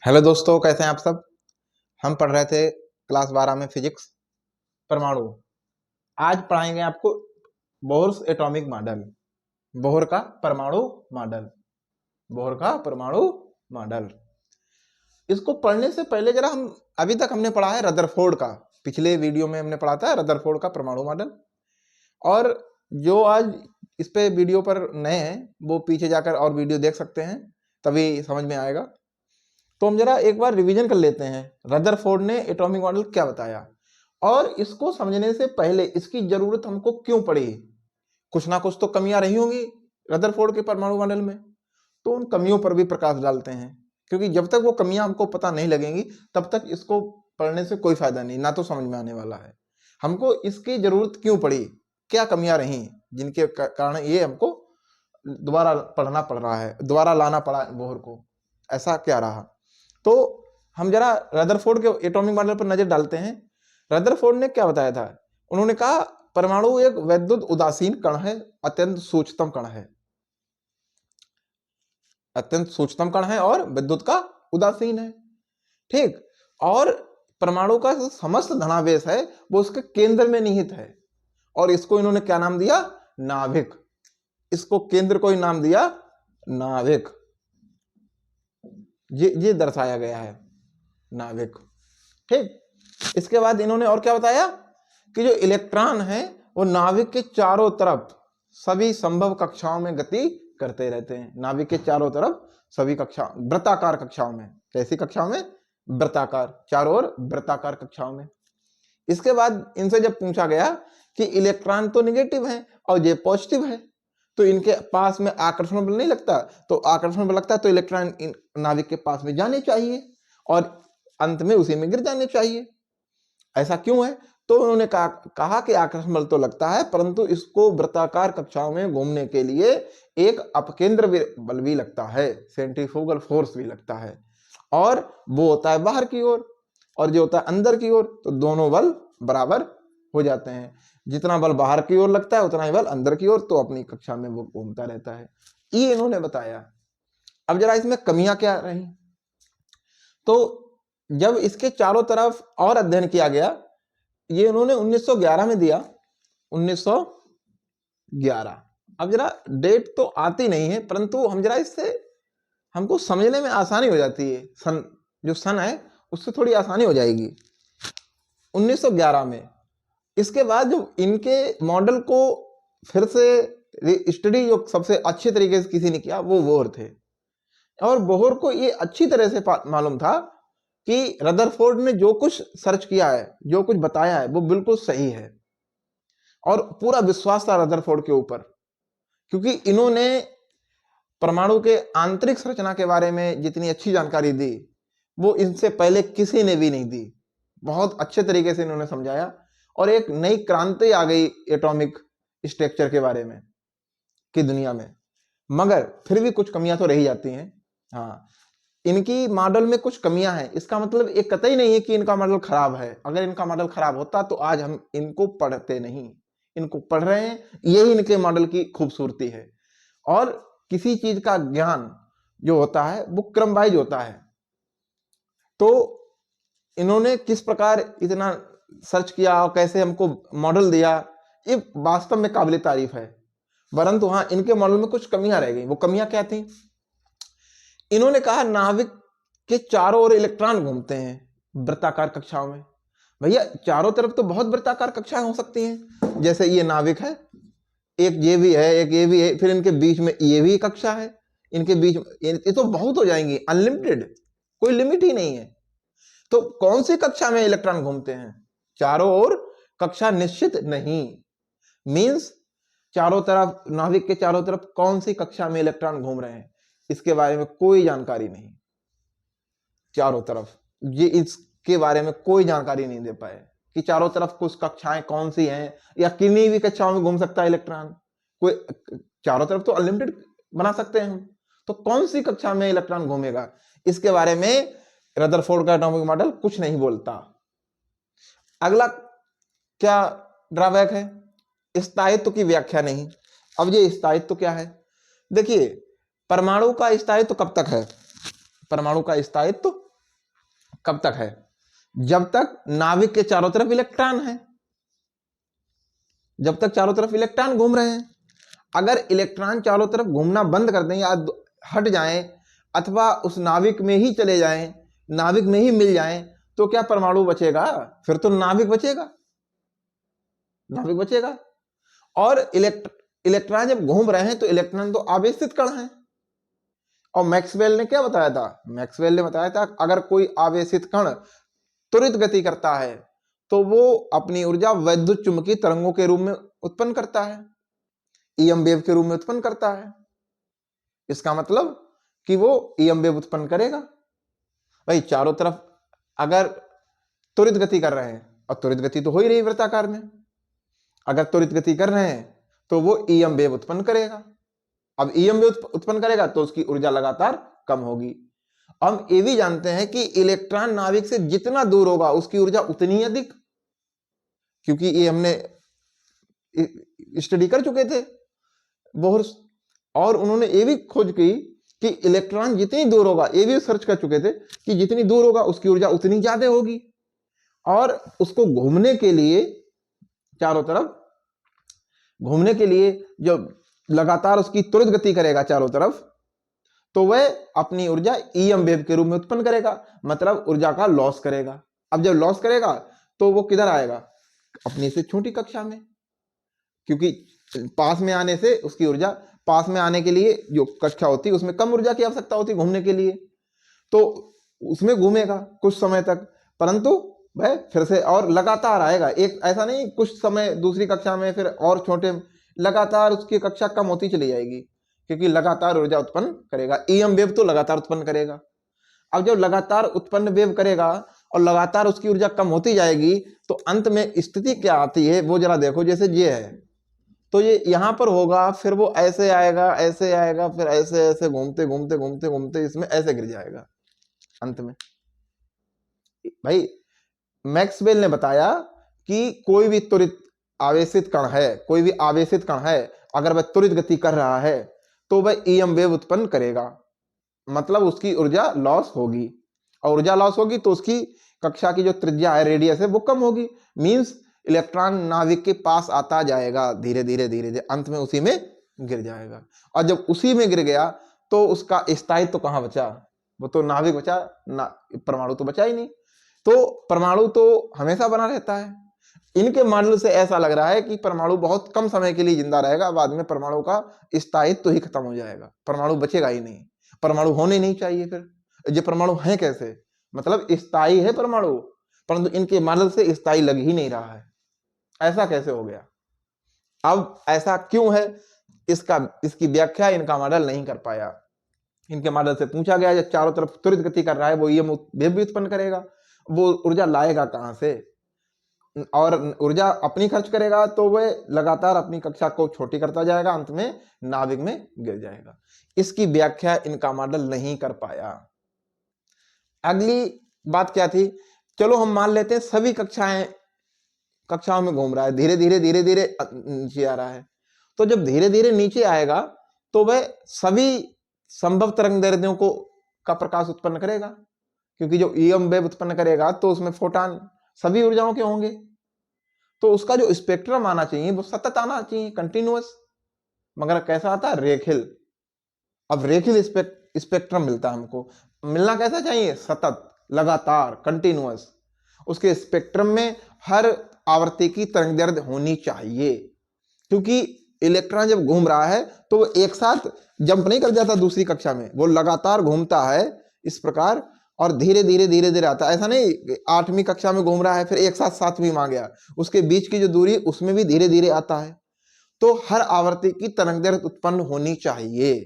Hello दोस्तों, कैसे हैं आप सब। हम पढ़ रहे थे क्लास 12 में फिजिक्स परमाणु। आज पढ़ाएंगे आपको बोह्रस एटॉमिक मॉडल, बोह्र का परमाणु मॉडल, बोह्र का परमाणु मॉडल। इसको पढ़ने से पहले जरा हम अभी तक हमने पढ़ा है रदरफोर्ड का, पिछले वीडियो में हमने पढ़ा था रदरफोर्ड का परमाणु मॉडल। और जो आज इस पे वीडियो पर नए हैं वो पीछे जाकर और वीडियो देख सकते हैं, तभी समझ में आएगा। तो हम जरा एक बार रिवीजन कर लेते हैं रदरफोर्ड ने एटॉमिक मॉडल क्या बताया, और इसको समझने से पहले इसकी जरूरत हमको क्यों पड़ी। कुछ ना कुछ तो कमियां रही होंगी रदरफोर्ड के परमाणु मॉडल में, तो उन कमियों पर भी प्रकाश डालते हैं, क्योंकि जब तक वो कमियां हमको पता नहीं लगेंगी तब तक इसको पढ़ने से कोई फायदा नहीं, ना तो समझ में आने वाला है। हमको इसकी जरूरत क्यों पड़ी, क्या कमियां रही जिनके कारण ये हमको दोबारा पढ़ना पड़ रहा है, दोबारा लाना पड़ा बोह्र को, ऐसा क्या रहा। तो हम जरा रदरफोर्ड के एटॉमिक मॉडल पर नजर डालते हैं। रदरफोर्ड ने क्या बताया था, उन्होंने कहा परमाणु एक वैद्युत उदासीन कण है, अत्यंत सूक्ष्मतम कण है, अत्यंत सूक्ष्मतम कण है और विद्युत का उदासीन है। ठीक, और परमाणु का जो समस्त धनावेश है वो उसके केंद्र में निहित है, और इसको इन्होंने क्या नाम दिया, नाभिक। इसको केंद्र को ही नाम दिया नाभिक, ये दर्शाया गया है नाभिक। ठीक, इसके बाद इन्होंने और क्या बताया कि जो इलेक्ट्रॉन है वो नाभिक के चारों तरफ सभी संभव कक्षाओं में गति करते रहते हैं। नाभिक के चारों तरफ सभी कक्षाओं, वृत्ताकार कक्षाओं में, कैसी कक्षाओं में, वृत्ताकार, चारों ओर वृत्ताकार कक्षाओं में। इसके बाद इनसे जब पूछा गया कि इलेक्ट्रॉन तो निगेटिव है और ये पॉजिटिव है, तो इनके पास में आकर्षण बल नहीं लगता, तो आकर्षण बल लगता है तो इलेक्ट्रॉन नाभिक के पास में जाने चाहिए और अंत में उसी में गिर जाने चाहिए। ऐसा क्यों है, तो उन्होंने कहा कि आकर्षण बल तो लगता है, परंतु इसको वृत्ताकार कक्षाओं में घूमने के लिए एक अपकेंद्र बल भी लगता है, सेंट्रीफ्यूगल फोर्स भी लगता है, और वो होता है बाहर की ओर, और जो होता है अंदर की ओर। तो दोनों बल बराबर हो जाते हैं, जितना बल बाहर की ओर लगता है उतना ही बल अंदर की ओर, तो अपनी कक्षा में वो घूमता रहता है। ये इन्होंने बताया। अब जरा इसमें कमियां क्या रही, तो जब इसके चारों तरफ और अध्ययन किया गया, ये उन्होंने 1911 में दिया, 1911। अब जरा डेट तो आती नहीं है, परंतु हम जरा इससे हमको समझने में आसानी हो जाती है, सन जो सन है उससे थोड़ी आसानी हो जाएगी। 1911 में। इसके बाद जो इनके मॉडल को फिर से स्टडी जो सबसे अच्छे तरीके से किसी ने किया वो बोह्र थे, और बोह्र को ये अच्छी तरह से मालूम था कि रदरफोर्ड ने जो कुछ सर्च किया है, जो कुछ बताया है वो बिल्कुल सही है, और पूरा विश्वास था रदरफोर्ड के ऊपर, क्योंकि इन्होंने परमाणु के आंतरिक संरचना के बारे में जितनी अच्छी जानकारी दी वो इनसे पहले किसी ने भी नहीं दी। बहुत अच्छे तरीके से इन्होंने समझाया, और एक नई क्रांति आ गई एटॉमिक स्ट्रक्चर के बारे में की दुनिया में। मगर फिर भी कुछ कमियां तो रही जाती हैं। हाँ, इनकी मॉडल में कुछ कमियां हैं, इसका मतलब एक कतई नहीं है कि इनका मॉडल खराब है। अगर इनका मॉडल खराब होता तो आज हम इनको पढ़ते नहीं, इनको पढ़ रहे हैं, यही इनके मॉडल की खूबसूरती है। और किसी चीज का ज्ञान जो होता है वो क्रम वाइज होता है, तो इन्होंने किस प्रकार इतना सर्च किया और कैसे हमको मॉडल दिया, ये वास्तव में काबिल तारीफ है। परंतु हाँ, इनके मॉडल में कुछ कमियां रह गई। वो कमियां क्या थी, इन्होंने कहा नाभिक के चारों ओर इलेक्ट्रॉन घूमते हैं वृत्ताकार कक्षाओं में। भैया चारों तरफ तो बहुत वृत्ताकार कक्षाएं हो सकती हैं, जैसे ये नाभिक है, एक ये भी है, एक ये भी है, फिर इनके बीच में ये भी कक्षा है, इनके बीच ये तो बहुत हो जाएंगी, अनलिमिटेड, कोई लिमिट ही नहीं है। तो कौन सी कक्षा में इलेक्ट्रॉन घूमते हैं, चारों ओर कक्षा निश्चित नहीं, मींस चारों तरफ, नाभिक के चारों तरफ कौन सी कक्षा में इलेक्ट्रॉन घूम रहे हैं इसके बारे में कोई जानकारी नहीं। चारों तरफ ये इसके बारे में कोई जानकारी नहीं दे पाए कि चारों तरफ कुछ कक्षाएं कौन सी हैं, या किन्हीं भी कक्षाओं में घूम सकता है इलेक्ट्रॉन। कोई चारों तरफ तो अनलिमिटेड बना सकते हैं हम, तो कौन सी कक्षा में इलेक्ट्रॉन घूमेगा, इसके बारे में रदरफोर्ड का एटॉमिक मॉडल कुछ नहीं बोलता। अगला क्या ड्रॉबैक है, स्थायित्व की व्याख्या नहीं। अब ये स्थायित्व क्या है, देखिए परमाणु का स्थायित्व कब तक है, परमाणु का स्थायित्व कब तक है? जब तक नाभिक के चारों तरफ इलेक्ट्रॉन है, जब तक चारों तरफ इलेक्ट्रॉन घूम रहे हैं। अगर इलेक्ट्रॉन चारों तरफ घूमना बंद कर दें या हट जाएं अथवा उस नाभिक में ही चले जाएं, नाभिक में ही मिल जाएं, तो क्या परमाणु बचेगा? फिर तो नाभिक बचेगा, नाभिक बचेगा। और इलेक्ट्रॉन जब घूम रहे हैं तो इलेक्ट्रॉन तो आवेशित कण हैं। और मैक्सवेल ने क्या बताया था? मैक्सवेल ने बताया था अगर कोई आवेशित कण त्वरित गति करता है तो वो अपनी ऊर्जा वैद्युत चुंबकीय तरंगों के रूप में उत्पन्न करता है, ईएम वेव के रूप में उत्पन्न करता है। इसका मतलब कि वो ईएम वेव उत्पन्न करेगा। भाई चारों तरफ अगर त्वरित गति कर रहे हैं, और त्वरित गति तो हो ही रही वृत्ताकार में, अगर त्वरित गति कर रहे हैं तो वो ईएम वेव उत्पन्न करेगा। अब ईएम वेव उत्पन्न करेगा तो उसकी ऊर्जा लगातार कम होगी। हम ये भी जानते हैं कि इलेक्ट्रॉन नाभिक से जितना दूर होगा उसकी ऊर्जा उतनी अधिक, क्योंकि ये हमने स्टडी कर चुके थे बोहर, और उन्होंने ये भी खोज की कि इलेक्ट्रॉन जितनी दूर होगा, ये भी सर्च कर चुके थे कि जितनी दूर होगा उसकी ऊर्जा उतनी ज्यादा होगी। और उसको घूमने के लिए, चारों तरफ घूमने के लिए जो लगातार उसकी त्वरित गति करेगा चारों तरफ, तो वह अपनी ऊर्जा ईएम वेव के रूप में उत्पन्न करेगा, मतलब ऊर्जा का लॉस करेगा। अब जब लॉस करेगा तो वो किधर आएगा? अपनी से छोटी कक्षा में, क्योंकि पास में आने से उसकी ऊर्जा, पास में आने के लिए जो कक्षा होती है उसमें कम ऊर्जा की आवश्यकता होती है घूमने के लिए, तो उसमें घूमेगा कुछ समय तक, परंतु वह फिर से और लगातार आएगा। एक ऐसा नहीं कुछ समय दूसरी कक्षा में फिर और छोटे, लगातार उसकी कक्षा कम होती चली जाएगी, क्योंकि लगातार ऊर्जा उत्पन्न करेगा। ईएम वेव तो लगातार उत्पन्न करेगा। अब जब लगातार उत्पन्न वेव करेगा और लगातार उसकी ऊर्जा कम होती जाएगी तो अंत में स्थिति क्या आती है वो जरा देखो। जैसे ये है तो ये यहां पर होगा, फिर वो ऐसे आएगा, ऐसे आएगा, फिर ऐसे ऐसे घूमते घूमते घूमते घूमते इसमें ऐसे गिर जाएगा अंत में। भाई मैक्सवेल ने बताया कि कोई भी त्वरित आवेशित कण है, कोई भी आवेशित कण है, अगर वह त्वरित गति कर रहा है तो वह ईएम वेव उत्पन्न करेगा, मतलब उसकी ऊर्जा लॉस होगी। और ऊर्जा लॉस होगी तो उसकी कक्षा की जो त्रिज्या है, रेडियस है, वो कम होगी। मींस इलेक्ट्रॉन नाभिक के पास आता जाएगा धीरे धीरे धीरे धीरे, अंत में उसी में गिर जाएगा। और जब उसी में गिर गया तो उसका स्थायित्व तो कहां बचा? वो तो नाभिक बचा ना, परमाणु तो बचा ही नहीं। तो परमाणु तो हमेशा बना रहता है। इनके मॉडल से ऐसा लग रहा है कि परमाणु बहुत कम समय के लिए जिंदा रहेगा, बाद में परमाणु का स्थायित्व तो ही खत्म हो जाएगा, परमाणु बचेगा ही नहीं। परमाणु होने नहीं चाहिए। फिर ये परमाणु है कैसे? मतलब स्थायी है परमाणु, परंतु इनके मॉडल से स्थायी लग ही नहीं रहा है। ऐसा कैसे हो गया? अब ऐसा क्यों है, इसकी व्याख्या इनका मॉडल नहीं कर पाया। इनके मॉडल से पूछा गया जब चारों तरफ त्वरित गति कर रहा है वो ईएम वेव भी उत्पन्न करेगा, वो ऊर्जा लाएगा कहां से? और ऊर्जा अपनी खर्च करेगा तो वह लगातार अपनी कक्षा को छोटी करता जाएगा, अंत में नाभिक में गिर जाएगा। इसकी व्याख्या इनका मॉडल नहीं कर पाया। अगली बात क्या थी? चलो हम मान लेते हैं सभी कक्षाओं में घूम रहा है, धीरे धीरे धीरे धीरे नीचे आ रहा है। तो जब धीरे धीरे नीचे आएगा तो वह सभी संभव तरंग दैर्ध्यों का प्रकाश उत्पन्न करेगा, क्योंकि जो ईएम वेव उत्पन्न करेगा तो उसमें फोटॉन सभी ऊर्जाओं के होंगे। तो उसका जो स्पेक्ट्रम आना चाहिए वो सतत आना चाहिए, कंटिन्यूअस। मगर कैसा आता है? रेखिल। अब रेखिल स्पेक्ट्रम मिलता है हमको, मिलना कैसा चाहिए? सतत, लगातार, कंटिन्यूअस। उसके स्पेक्ट्रम में हर आवृत्ति की तरंगदैर्ध्य होनी चाहिए, क्योंकि इलेक्ट्रॉन जब घूम रहा है तो वो एक साथ जंप नहीं कर जाता दूसरी कक्षा में, वो लगातार घूमता है इस प्रकार, और धीरे धीरे धीरे धीरे आता है। ऐसा नहीं 8वीं कक्षा में घूम रहा है फिर एक साथ 7वीं में आ गया, उसके बीच की जो दूरी उसमें भी धीरे धीरे आता है। तो हर आवृत्ति की तरंगदैर्ध्य उत्पन्न होनी चाहिए,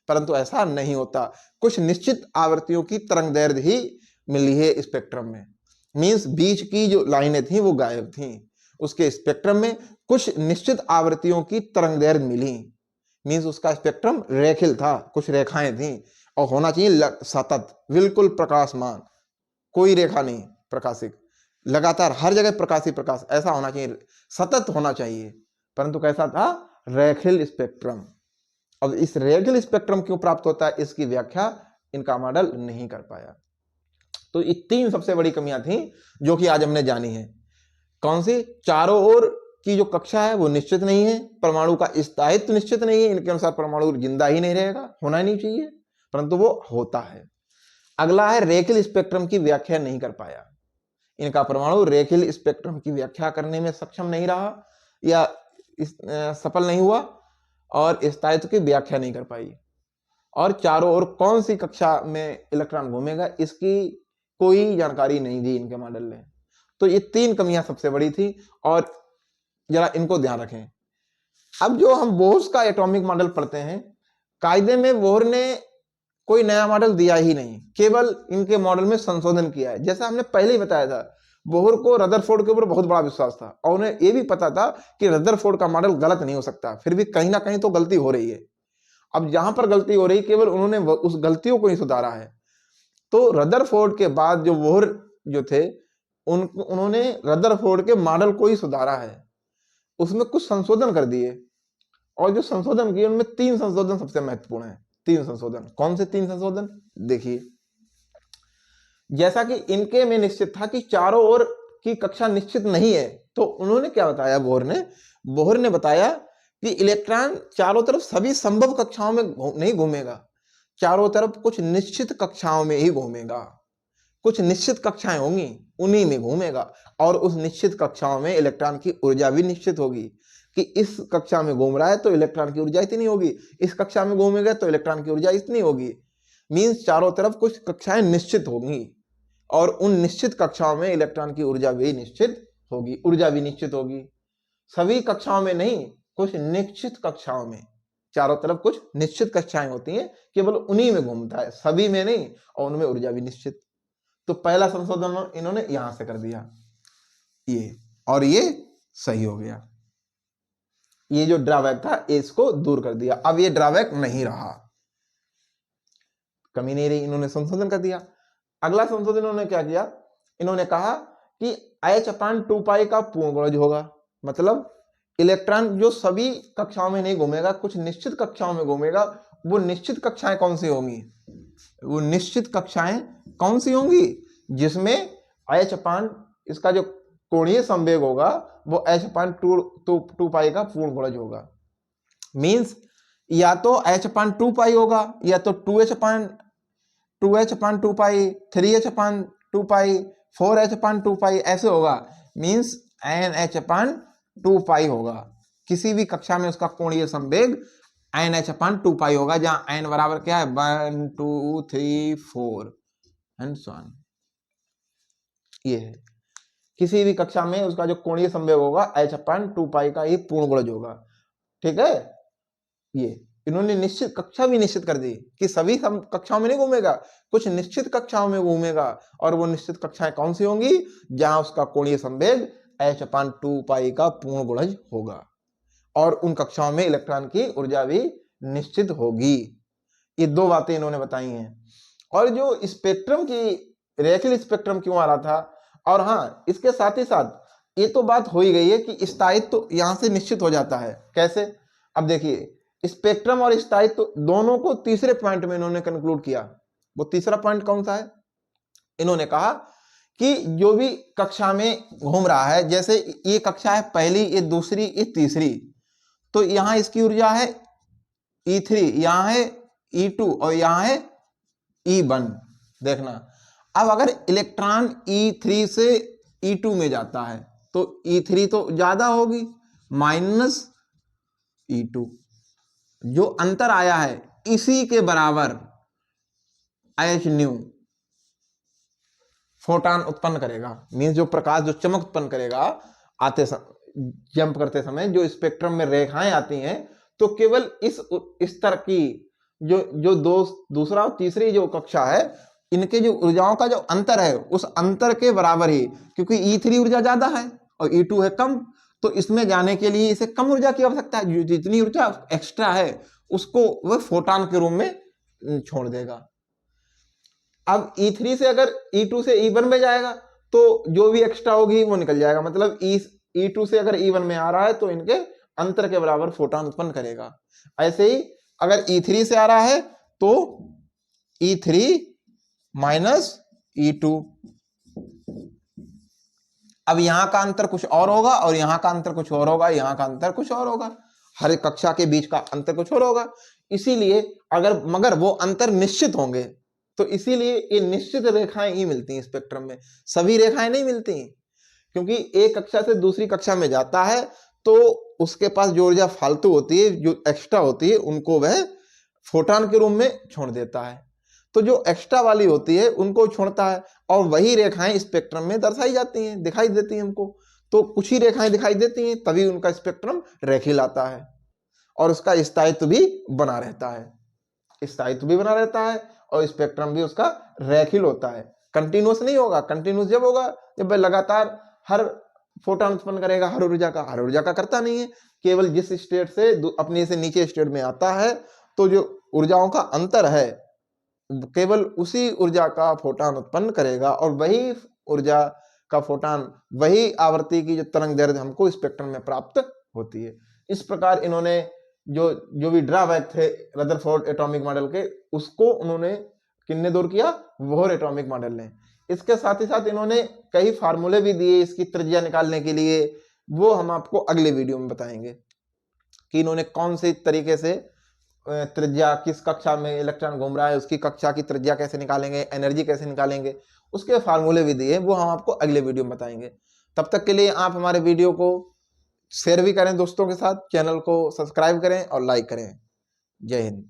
परंतु ऐसा नहीं होता। कुछ निश्चित आवृत्तियों की तरंगदैर्ध्य ही मिली है स्पेक्ट्रम में। मींस बीच की जो लाइनें थी वो गायब थी, उसके स्पेक्ट्रम में कुछ निश्चित आवृत्तियों की तरंगदैर्ध्य मिली। मींस उसका स्पेक्ट्रम रेखिल था, कुछ रेखाएं थी, और होना चाहिए सतत, बिल्कुल प्रकाशमान, कोई रेखा नहीं प्रकाशित, लगातार हर जगह प्रकाशी प्रकाश, ऐसा होना चाहिए, सतत होना चाहिए। परंतु कैसा था? रेखिल स्पेक्ट्रम। अब इस रेखिल स्पेक्ट्रम क्यों प्राप्त होता है, इसकी व्याख्या इनका मॉडल नहीं कर पाया। तो ये 3 सबसे बड़ी कमियां थी जो कि आज हमने जानी है। कौन सी? चारों ओर की जो कक्षा है वो निश्चित नहीं है, परमाणु का स्थायित्व निश्चित नहीं है, इनके अनुसार परमाणु जिंदा ही नहीं रहेगा, होना ही नहीं चाहिए, परंतु वो होता है। अगला है रेखीय स्पेक्ट्रम की व्याख्या नहीं कर पाया। इनका परमाणु रेखीय स्पेक्ट्रम की व्याख्या करने में सक्षम नहीं रहा या सफल नहीं हुआ और स्थायित्व की व्याख्या नहीं कर पाई। और चारों ओर कौन सी कक्षा में इलेक्ट्रॉन घूमेगा इसकी कोई जानकारी नहीं दी इनके मॉडल ने। तो ये 3 कमियां सबसे बड़ी थी और जरा इनको ध्यान रखें। अब जो हम बोह्र का एटॉमिक मॉडल पढ़ते हैं, कायदे में बोह्र ने कोई नया मॉडल दिया ही नहीं, केवल इनके मॉडल में संशोधन किया है। जैसा हमने पहले ही बताया था, बोह्र को रदरफोर्ड के ऊपर बहुत बड़ा विश्वास था और उन्हें यह भी पता था कि रदरफोर्ड का मॉडल गलत नहीं हो सकता, फिर भी कहीं ना कहीं तो गलती हो रही है। अब जहां पर गलती हो रही, केवल उन्होंने उस गलतियों को ही सुधारा है। तो रदरफोर्ड के बाद जो बोह्र जो थे उन्होंने रदरफोर्ड के मॉडल को ही सुधारा है, उसमें कुछ संशोधन कर दिए और जो संशोधन किए उनमें 3 संशोधन सबसे महत्वपूर्ण है। 3 संशोधन। कौन से 3 संशोधन? देखिए, जैसा कि इनके में निश्चित था कि चारों ओर की कक्षा निश्चित नहीं है, तो उन्होंने क्या बताया बोह्र ने बताया कि इलेक्ट्रॉन चारों तरफ सभी संभव कक्षाओं में नहीं घूमेगा, चारों तरफ कुछ निश्चित कक्षाओं में ही घूमेगा। कुछ निश्चित कक्षाएं होंगी, उन्हीं में घूमेगा और उस निश्चित कक्षाओं में इलेक्ट्रॉन की ऊर्जा भी निश्चित होगी कि इस कक्षा में घूम रहा है तो इलेक्ट्रॉन की ऊर्जा इतनी होगी, इस कक्षा में घूमेगा तो इलेक्ट्रॉन की ऊर्जा इतनी होगी। मींस चारों तरफ कुछ कक्षाएं निश्चित होंगी और उन निश्चित कक्षाओं में इलेक्ट्रॉन की ऊर्जा भी निश्चित होगी, ऊर्जा भी निश्चित होगी। सभी कक्षाओं में नहीं, कुछ निश्चित कक्षाओं में। चारों तरफ कुछ निश्चित कक्षाएं होती हैं, केवल उन्हीं में घूमता है, सभी में नहीं, और उनमें ऊर्जा भी निश्चित। तो पहला संशोधन इन्होंने यहां से कर दिया ये, और ये सही हो गया। ये जो ड्रॉबैक था इसको दूर कर दिया, अब ये ड्रॉबैक नहीं रहा, कमी नहीं रही, इन्होंने संशोधन कर दिया। अगला संशोधन इन्होंने क्या किया? इन्होंने कहा कि H/2π का पूर्ण गुणज होगा, मतलब इलेक्ट्रॉन जो सभी कक्षाओं में नहीं घूमेगा, कुछ निश्चित कक्षाओं में घूमेगा। वो निश्चित कक्षाएं कौन सी होंगी? वो निश्चित कक्षाएं कौन सी होंगी जिसमें H/, इसका जो कोणीय संवेग होगा वो H/2π का पूर्ण गुणज होगा। मींस या तो H/2π होगा या तो 2H/2π, 3H/2π, 4H/2π ऐसे होगा। मींस NH/2π होगा। किसी भी कक्षा में उसका कोणीय संवेग NH/2π होगा, जहां n बराबर क्या है? 1 2 3 4 एंड सो ऑन। ये है, किसी भी कक्षा में उसका जो कोणीय संवेग होगा H/2π का ही पूर्ण गुणज होगा। ठीक है, ये इन्होंने निश्चित कक्षा भी निश्चित कर दी कि सभी कक्षाओं में नहीं घूमेगा, कुछ निश्चित कक्षाओं में घूमेगा। और वो निश्चित कक्षाएं कौन सी होंगी? जहां उसका कोणीय संवेग H/2π का पूर्ण गुणज होगा और उन कक्षाओं में इलेक्ट्रॉन की ऊर्जा भी निश्चित होगी। ये 2 बातें इन्होंने बताई हैं। और जो स्पेक्ट्रम की रेखीय स्पेक्ट्रम क्यों आ रहा था, और हाँ, इसके साथ ही साथ ये तो बात हो ही गई है कि स्थायित्व तो यहां से निश्चित हो जाता है। कैसे? अब देखिए, स्पेक्ट्रम और स्थायित्व दोनों को तीसरे पॉइंट में इन्होंने कंक्लूड किया। वो तीसरा पॉइंट कौन सा है? इन्होंने कहा कि जो भी कक्षा में घूम रहा है, जैसे ये कक्षा है पहली, ये दूसरी, ये तीसरी, तो यहां इसकी ऊर्जा है E3, यहां है E2 और यहां है E1। देखना, अब अगर इलेक्ट्रॉन E3 से E2 में जाता है तो E3 तो ज्यादा होगी माइनस E2, जो अंतर आया है इसी के बराबर Hν फोटॉन उत्पन्न करेगा। मींस जो प्रकाश, जो चमक उत्पन्न करेगा आते जंप करते समय, जो स्पेक्ट्रम में रेखाएं आती हैं, तो केवल इस स्तर की जो दूसरा और तीसरी जो कक्षा है, इनके जो ऊर्जाओं का जो अंतर है उस अंतर के बराबर ही, क्योंकि E3 ऊर्जा ज्यादा है और E2 है कम, तो इसमें जाने के लिए इसे कम ऊर्जा की आवश्यकता है। जितनी ऊर्जा एक्स्ट्रा है उसको वह फोटॉन के रूप में छोड़ देगा। अब E3 से अगर E2 से E1 में जाएगा तो जो भी एक्स्ट्रा होगी वो निकल जाएगा। मतलब E2 से अगर E1 में आ रहा है तो इनके अंतर के बराबर फोटॉन उत्पन्न करेगा। ऐसे ही अगर E3 से आ रहा है तो E3 माइनस E2। अब यहां का अंतर कुछ और होगा और यहां का अंतर कुछ और होगा, यहां का अंतर कुछ और होगा, हर एक कक्षा के बीच का अंतर कुछ और होगा। इसीलिए मगर वो अंतर निश्चित होंगे, तो इसीलिए ये निश्चित रेखाएं ही मिलती हैं स्पेक्ट्रम में, सभी रेखाएं नहीं मिलती, क्योंकि एक कक्षा से दूसरी कक्षा में जाता है तो उसके पास जो ऊर्जा फालतू होती है, जो एक्स्ट्रा होती है, उनको वह फोटॉन के रूप में छोड़ देता है। तो जो एक्स्ट्रा वाली होती है उनको छोड़ता है, और वही रेखाएं स्पेक्ट्रम में दर्शाई जाती हैं, दिखाई देती हैं हमको। तो कुछ ही रेखाएं दिखाई देती हैं, तभी उनका स्पेक्ट्रम रेखीय आता है, और उसका स्थायित्व भी बना रहता है, स्थायित्व भी बना रहता है, और स्पेक्ट्रम भी उसका रेखीय होता है। कंटिन्यूस नहीं होगा, कंटिन्यूस जब होगा जब वह लगातार हर फोटॉन उत्पन्न करेगा, हर ऊर्जा का करता नहीं है, केवल जिस स्टेट से अपने से नीचे स्टेट में आता है, तो जो ऊर्जाओं का अंतर है केवल उसी ऊर्जा का फोटॉन उत्पन्न करेगा, और वही ऊर्जा का फोटॉन, वही आवृत्ति की जो तरंग दैर्घ्य हमको स्पेक्ट्रम में प्राप्त होती है। इस प्रकार इन्होंने जो भी ड्रॉबैक थे रदरफोर्ड एटॉमिक मॉडल के, उसको उन्होंने किसने दूर किया? बोहर एटॉमिक मॉडल ने। इसके साथ ही साथ इन्होंने कई फार्मूले भी दिए इसकी त्रिज्या निकालने के लिए, वो हम आपको अगले वीडियो में बताएंगे कि इन्होंने कौन से तरीके से त्रिज्या, किस कक्षा में इलेक्ट्रॉन घूम रहा है उसकी कक्षा की त्रिज्या कैसे निकालेंगे, एनर्जी कैसे निकालेंगे, उसके फार्मूले भी दिए, वो हम आपको अगले वीडियो में बताएंगे। तब तक के लिए आप हमारे वीडियो को शेयर भी करें दोस्तों के साथ, चैनल को सब्सक्राइब करें और लाइक करें। जय हिंद।